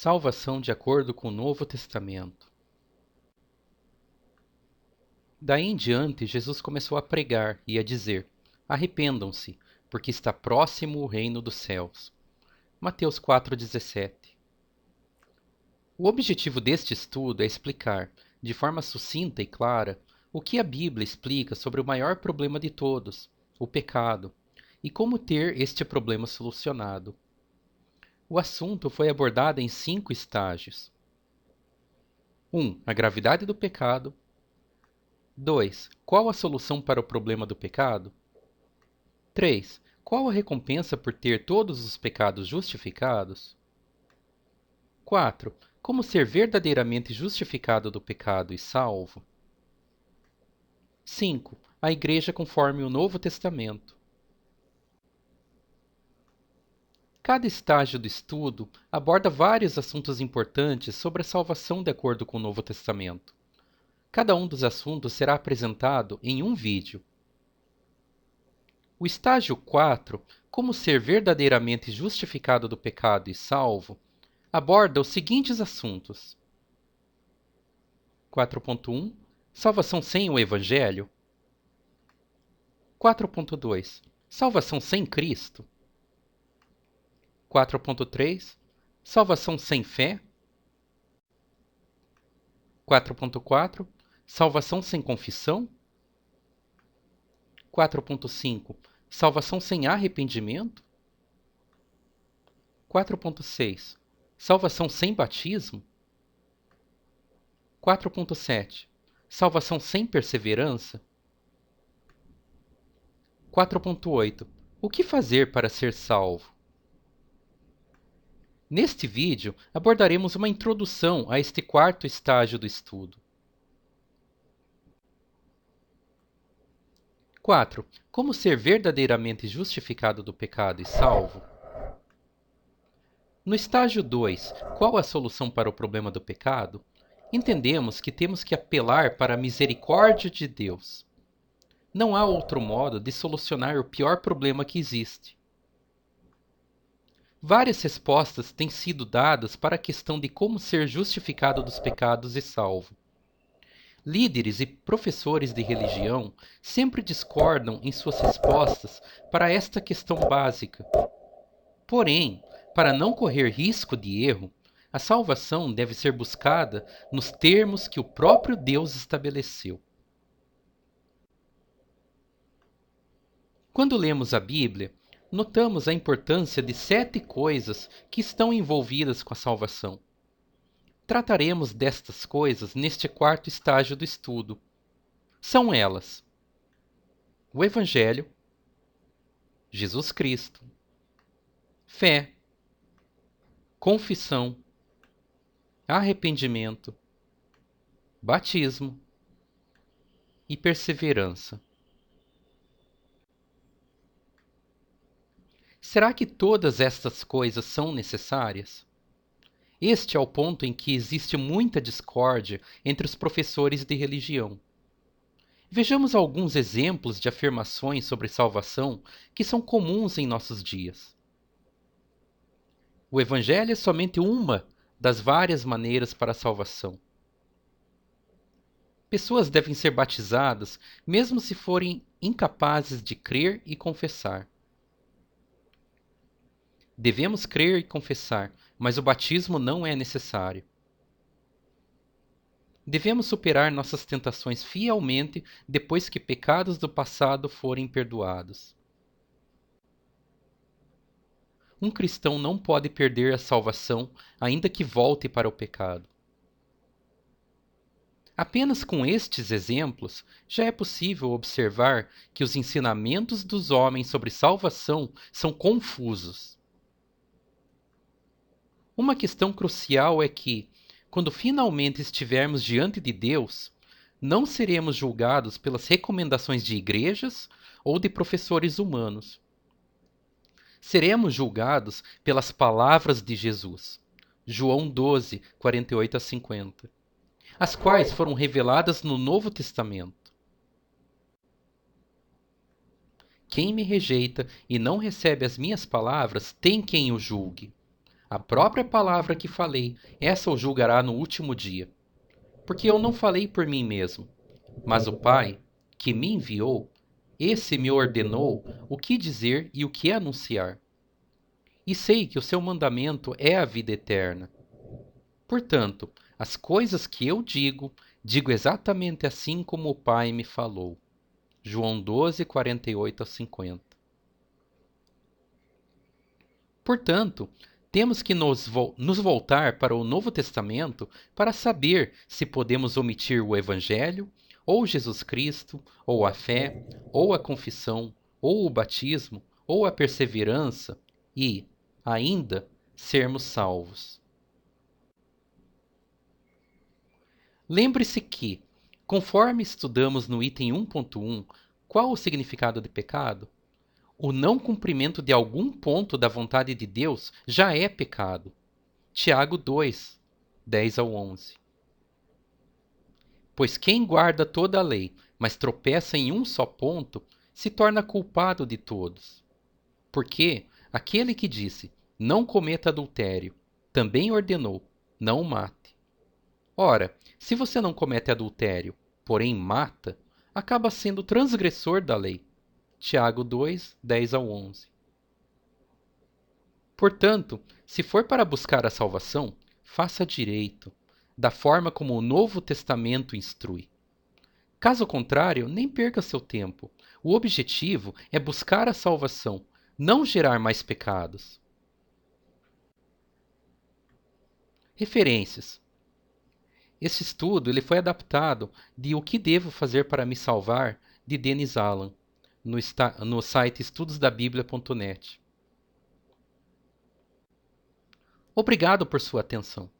Salvação de acordo com o Novo Testamento. Daí em diante, Jesus começou a pregar e a dizer: Arrependam-se, porque está próximo o reino dos céus. Mateus 4,17. O objetivo deste estudo é explicar, de forma sucinta e clara, o que a Bíblia explica sobre o maior problema de todos, o pecado, e como ter este problema solucionado. O assunto foi abordado em 5 estágios. 1. A gravidade do pecado. 2. Qual a solução para o problema do pecado? 3. Qual a recompensa por ter todos os pecados justificados? 4. Como ser verdadeiramente justificado do pecado e salvo? 5. A Igreja conforme o Novo Testamento. Cada estágio do estudo aborda vários assuntos importantes sobre a salvação de acordo com o Novo Testamento. Cada um dos assuntos será apresentado em um vídeo. O estágio 4, como ser verdadeiramente justificado do pecado e salvo, aborda os seguintes assuntos. 4.1 Salvação sem o Evangelho. 4.2 Salvação sem Cristo. 4.3 Salvação sem fé. 4.4 Salvação sem confissão. 4.5 Salvação sem arrependimento. 4.6 Salvação sem batismo. 4.7 Salvação sem perseverança. 4.8 O que fazer para ser salvo? Neste vídeo, abordaremos uma introdução a este quarto estágio do estudo. 4. Como ser verdadeiramente justificado do pecado e salvo? No estágio 2, qual a solução para o problema do pecado? Entendemos que temos que apelar para a misericórdia de Deus. Não há outro modo de solucionar o pior problema que existe. Várias respostas têm sido dadas para a questão de como ser justificado dos pecados e salvo. Líderes e professores de religião sempre discordam em suas respostas para esta questão básica. Porém, para não correr risco de erro, a salvação deve ser buscada nos termos que o próprio Deus estabeleceu. Quando lemos a Bíblia, notamos a importância de 7 coisas que estão envolvidas com a salvação. Trataremos destas coisas neste quarto estágio do estudo. São elas: o Evangelho, Jesus Cristo, fé, confissão, arrependimento, batismo e perseverança. Será que todas estas coisas são necessárias? Este é o ponto em que existe muita discórdia entre os professores de religião. Vejamos alguns exemplos de afirmações sobre salvação que são comuns em nossos dias. O Evangelho é somente uma das várias maneiras para a salvação. Pessoas devem ser batizadas mesmo se forem incapazes de crer e confessar. Devemos crer e confessar, mas o batismo não é necessário. Devemos superar nossas tentações fielmente depois que pecados do passado forem perdoados. Um cristão não pode perder a salvação, ainda que volte para o pecado. Apenas com estes exemplos, já é possível observar que os ensinamentos dos homens sobre salvação são confusos. Uma questão crucial é que, quando finalmente estivermos diante de Deus, não seremos julgados pelas recomendações de igrejas ou de professores humanos. Seremos julgados pelas palavras de Jesus, João 12, 48 a 50, as quais foram reveladas no Novo Testamento. Quem me rejeita e não recebe as minhas palavras tem quem o julgue. A própria palavra que falei, essa o julgará no último dia. Porque eu não falei por mim mesmo, mas o Pai, que me enviou, esse me ordenou o que dizer e o que anunciar. E sei que o seu mandamento é a vida eterna. Portanto, as coisas que eu digo, digo exatamente assim como o Pai me falou. João 12, 48 a 50. Portanto, temos que nos voltar para o Novo Testamento para saber se podemos omitir o Evangelho, ou Jesus Cristo, ou a fé, ou a confissão, ou o batismo, ou a perseverança e, ainda, sermos salvos. Lembre-se que, conforme estudamos no item 1.1, qual o significado de pecado? O não cumprimento de algum ponto da vontade de Deus já é pecado. Tiago 2, 10 ao 11. Pois quem guarda toda a lei, mas tropeça em um só ponto, se torna culpado de todos. Porque aquele que disse, não cometa adultério, também ordenou, não mate. Ora, se você não comete adultério, porém mata, acaba sendo transgressor da lei. Tiago 2, 10 ao 11. Portanto, se for para buscar a salvação, faça direito, da forma como o Novo Testamento instrui. Caso contrário, nem perca seu tempo. O objetivo é buscar a salvação, não gerar mais pecados. Referências. Este estudo ele foi adaptado de O que devo fazer para me salvar, de Dennis Allen, no site estudosdabiblia.net. Obrigado por sua atenção.